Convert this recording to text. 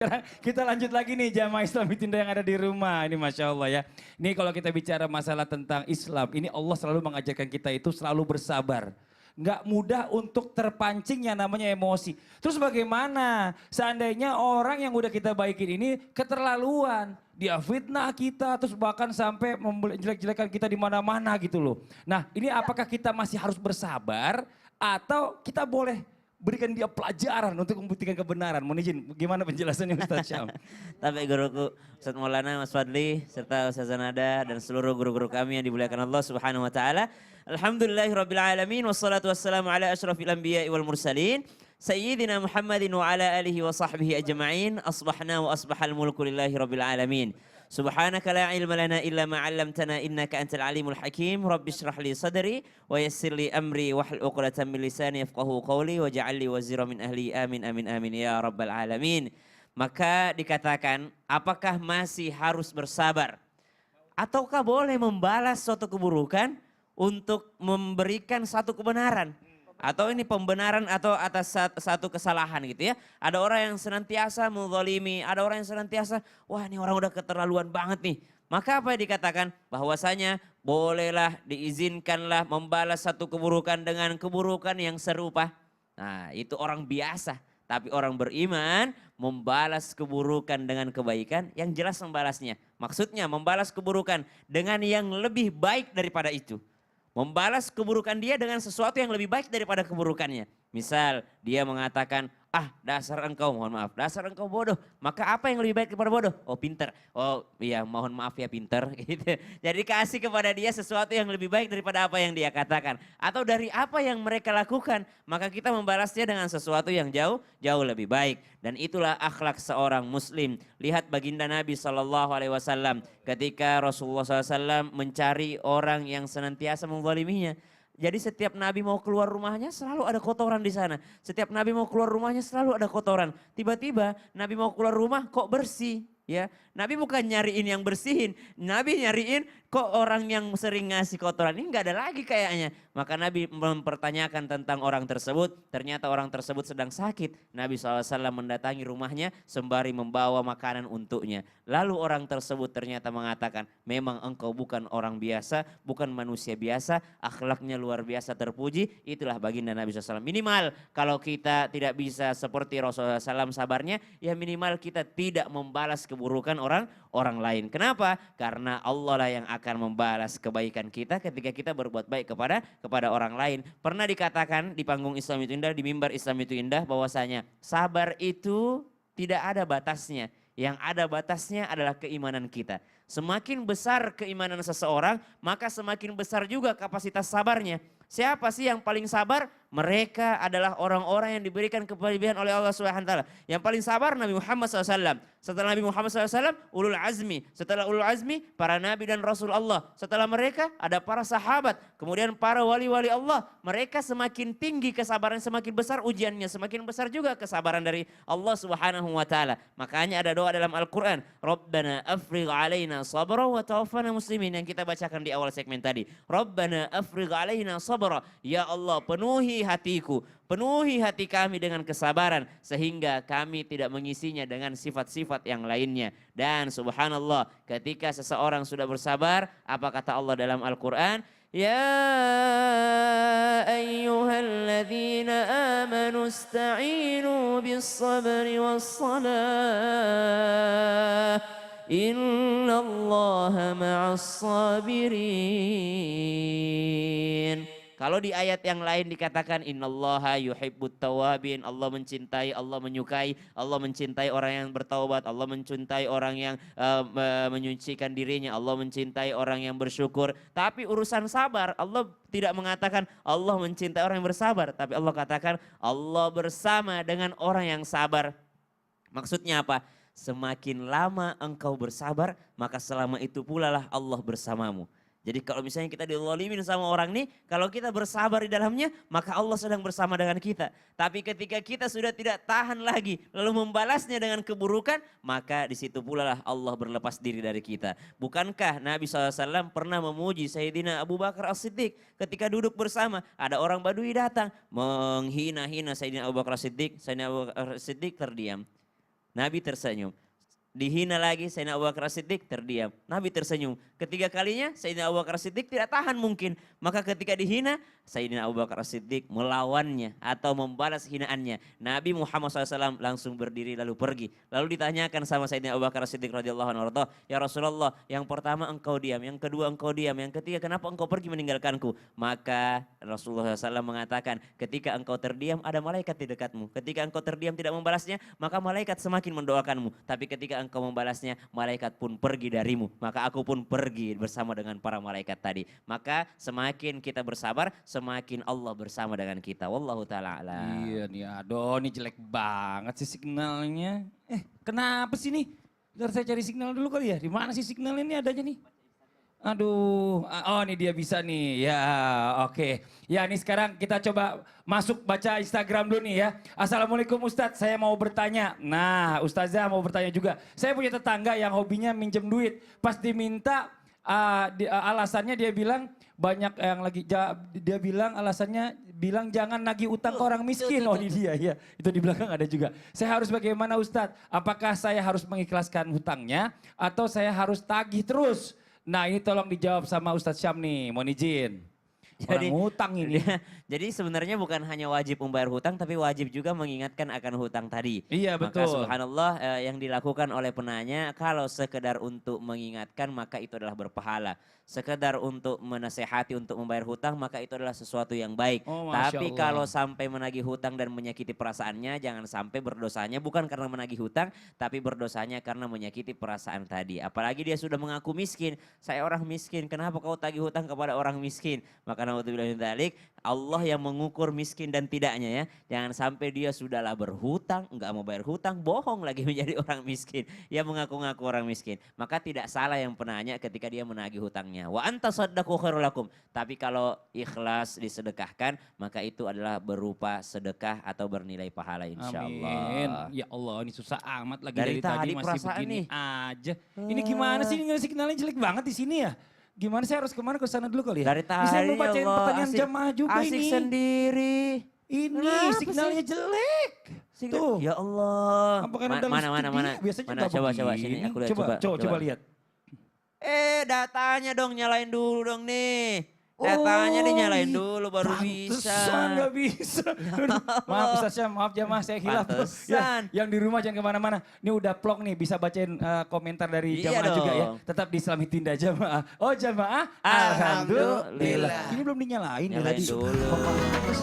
Sekarang kita lanjut lagi nih jamaah Islam Tinda yang ada di rumah. Ini Masya Allah ya. Ini kalau kita bicara masalah tentang Islam, ini Allah selalu mengajarkan kita itu selalu bersabar. Nggak mudah untuk terpancing yang namanya emosi. Terus bagaimana seandainya orang yang udah kita baikin ini keterlaluan. Dia fitnah kita, terus bahkan sampai menjelek-jelekan kita di mana-mana gitu loh. Nah ini apakah kita masih harus bersabar atau kita boleh berikan dia pelajaran untuk membuktikan kebenaran. Mohon izin, gimana penjelasannya Ustaz Syam? Tapi guruku Ustaz Maulana, Mas Fadli, serta Ustazah Nada dan seluruh guru-guru kami yang dimuliakan Allah Subhanahu wa taala. Alhamdulillahirabbil alamin wassalatu wassalamu ala asyrafil anbiya'i wal mursalin sayyidina Muhammadin wa ala alihi wa sahbihi ajma'in. Asbahna wa asbahal mulku lillahi rabbil alamin. Subhanaka la ilma lana illa ma 'allamtana innaka antal alimul hakim. Rabbi shrah li sadri wa yassir li amri wahlul 'uqdatam min lisani yafqahu qawli waj'al li wazira min ahli. Amin amin amin ya rabbal alamin. Maka dikatakan, apakah masih harus bersabar? Ataukah boleh membalas suatu keburukan untuk memberikan satu kebenaran? Atau ini pembenaran atau atas satu kesalahan gitu ya. Ada orang yang senantiasa menzalimi, ada orang yang senantiasa, wah ini orang udah keterlaluan banget nih. Maka apa yang dikatakan? Bahwasanya bolehlah, diizinkanlah membalas satu keburukan dengan keburukan yang serupa. Nah itu orang biasa. Tapi orang beriman membalas keburukan dengan kebaikan yang jelas membalasnya. Maksudnya membalas keburukan dengan yang lebih baik daripada itu. Membalas keburukan dia dengan sesuatu yang lebih baik daripada keburukannya. Misal dia mengatakan, ah dasar engkau, mohon maaf, dasar engkau bodoh. Maka apa yang lebih baik daripada bodoh? Oh pinter. Oh iya mohon maaf ya pinter. Gitu. Jadi kasih kepada dia sesuatu yang lebih baik daripada apa yang dia katakan. Atau dari apa yang mereka lakukan. Maka kita membalasnya dengan sesuatu yang jauh lebih baik. Dan itulah akhlak seorang muslim. Lihat baginda Nabi SAW ketika Rasulullah SAW mencari orang yang senantiasa menzaliminya. Jadi setiap Nabi mau keluar rumahnya selalu ada kotoran di sana. Setiap Nabi mau keluar rumahnya selalu ada kotoran. Tiba-tiba Nabi mau keluar rumah kok bersih. Ya, Nabi bukan nyariin yang bersihin. Nabi nyariin kok orang yang sering ngasih kotoran ini nggak ada lagi kayaknya. Maka Nabi mempertanyakan tentang orang tersebut. Ternyata orang tersebut sedang sakit. Nabi SAW mendatangi rumahnya sembari membawa makanan untuknya. Lalu orang tersebut ternyata mengatakan, memang engkau bukan orang biasa, bukan manusia biasa, akhlaknya luar biasa terpuji. Itulah baginda Nabi SAW. Minimal kalau kita tidak bisa seperti Rasulullah SAW sabarnya, ya minimal kita tidak membalas keburukan orang lain. Kenapa? Karena Allah lah yang akan membalas kebaikan kita ketika kita berbuat baik kepada orang lain. Pernah dikatakan di panggung Islam itu indah, di mimbar Islam itu indah, bahwasanya sabar itu tidak ada batasnya. Yang ada batasnya adalah keimanan kita. Semakin besar keimanan seseorang, maka semakin besar juga kapasitas sabarnya. Siapa sih yang paling sabar? Mereka adalah orang-orang yang diberikan kelebihan oleh Allah SWT. Yang paling sabar Nabi Muhammad SAW. Setelah Nabi Muhammad SAW, ulul azmi. Setelah ulul azmi, para nabi dan rasul Allah. Setelah mereka, ada para sahabat. Kemudian para wali-wali Allah. Mereka semakin tinggi kesabaran, semakin besar ujiannya. Semakin besar juga kesabaran dari Allah SWT. Makanya ada doa dalam Al-Quran. Rabbana afrigh alaina sabra wa tawaffana muslimin. Yang kita bacakan di awal segmen tadi. Rabbana afrigh alaina sabra. Ya Allah, penuhi hatiku, penuhi hati kami dengan kesabaran sehingga kami tidak mengisinya dengan sifat-sifat yang lainnya. Dan subhanallah, ketika seseorang sudah bersabar, apa kata Allah dalam Al-Quran? Ya ayyuhalladzina amanu ista'inu bis sabri was salah. Innallaha ma'as sabirin. Kalau di ayat yang lain dikatakan innallaha yuhibbut tawabin, Allah mencintai, Allah menyukai, Allah mencintai orang yang bertaubat, Allah mencintai orang yang menyucikan dirinya, Allah mencintai orang yang bersyukur. Tapi urusan sabar, Allah tidak mengatakan Allah mencintai orang yang bersabar, tapi Allah katakan Allah bersama dengan orang yang sabar. Maksudnya apa? Semakin lama engkau bersabar, maka selama itu pula lah Allah bersamamu. Jadi kalau misalnya kita dizalimin sama orang nih, kalau kita bersabar di dalamnya, maka Allah sedang bersama dengan kita. Tapi ketika kita sudah tidak tahan lagi, lalu membalasnya dengan keburukan, maka di situ pula lah Allah berlepas diri dari kita. Bukankah Nabi SAW pernah memuji Sayyidina Abu Bakar As-Siddiq ketika duduk bersama, ada orang Badui datang menghina-hina Sayyidina Abu Bakar As-Siddiq, Sayyidina Abu Bakar As-Siddiq terdiam. Nabi tersenyum. Dihina lagi Sayyidina Abu Bakar As-Siddiq terdiam. Nabi tersenyum. Ketiga kalinya Sayyidina Abu Bakar As-Siddiq tidak tahan mungkin. Maka ketika dihina Sayyidina Abu Bakar As-Siddiq melawannya atau membalas hinaannya. Nabi Muhammad SAW langsung berdiri lalu pergi. Lalu ditanyakan sama Sayyidina Abu Bakar As-Siddiq radhiyallahu anhu, "Ya Rasulullah, yang pertama engkau diam, yang kedua engkau diam, yang ketiga kenapa engkau pergi meninggalkanku?" Maka Rasulullah SAW mengatakan, ketika engkau terdiam ada malaikat di dekatmu. Ketika engkau terdiam tidak membalasnya, maka malaikat semakin mendoakanmu. Tapi ketika engkau membalasnya, malaikat pun pergi darimu. Maka aku pun pergi bersama dengan para malaikat tadi. Maka semakin kita bersabar, semakin Allah bersama dengan kita. Wallahu ta'ala a'lam. Iya nih, aduh ini jelek banget sih signalnya. Kenapa sih nih? Bentar saya cari signal dulu kali ya. Di mana sih signal ini adanya nih? Aduh, oh ini dia bisa nih. Ya, oke. Ya, ini sekarang kita coba masuk baca Instagram dulu nih ya. Assalamualaikum Ustadz, saya mau bertanya. Nah, Ustazah mau bertanya juga. Saya punya tetangga yang hobinya minjem duit. Pas diminta, alasannya dia bilang banyak yang lagi, dia bilang alasannya bilang jangan nagih utang ke orang miskin. Oh ini dia, ya. Itu di belakang ada juga. Saya harus bagaimana Ustadz? Apakah saya harus mengikhlaskan hutangnya atau saya harus tagih terus? Nah ini tolong dijawab sama Ustadz Syam nih, mohon izin. Orang hutang ini. Jadi sebenarnya bukan hanya wajib membayar hutang, tapi wajib juga mengingatkan akan hutang tadi. Iya Maka betul. subhanallah yang dilakukan oleh penanya, kalau sekedar untuk mengingatkan maka itu adalah berpahala. Sekedar untuk menasehati untuk membayar hutang maka itu adalah sesuatu yang baik. Oh, Masya Tapi Allah. kalau sampai menagih hutang dan menyakiti perasaannya, jangan sampai berdosanya bukan karena menagih hutang, tapi berdosanya karena menyakiti perasaan tadi. Apalagi dia sudah mengaku miskin, saya orang miskin, kenapa kau tagih hutang kepada orang miskin? Maka naudzubillah min dzalik, Allah yang mengukur miskin dan tidaknya ya. Jangan sampai dia sudahlah berhutang, enggak mau bayar hutang, bohong lagi menjadi orang miskin. Dia mengaku-ngaku orang miskin. Maka tidak salah yang penanya ketika dia menagih hutangnya. Wa anta saddaqu khairul lakum. Tapi kalau ikhlas disedekahkan, maka itu adalah berupa sedekah atau bernilai pahala insyaallah. Amin. Ya Allah ini susah amat lagi Dari dari tadi tadi masih perasaan begini nih. aja. Ini gimana sih ini signalnya jelek banget di sini ya? Gimana saya harus kemana ke sana dulu kali ya? Dari tadi Bisa ya mau bacain Allah, pertanyaan asik- jamaah juga asik ini. sendiri. Ini Kenapa signalnya jelek. Tuh. Ya Allah. Apa karena dalam mana studio biasanya mana nggak coba begini. sini aku lihat Coba lihat. Datanya dong nyalain dulu dong nih. Datanya nih nyalain dulu baru bisa. Pantesan nggak bisa. Maaf Ustaz Syam, maaf jamaah saya hilaf tuh. Pantesan. Ya, yang di rumah jangan kemana-mana. Ini udah vlog nih, bisa bacain komentar dari Iya jamaah juga ya. dong. Tetap di Islami Tinda jamaah. Oh jamaah, Alhamdulillah. Ini belum dinyalain ya Nyalain tadi. dulu. Oh, pantes.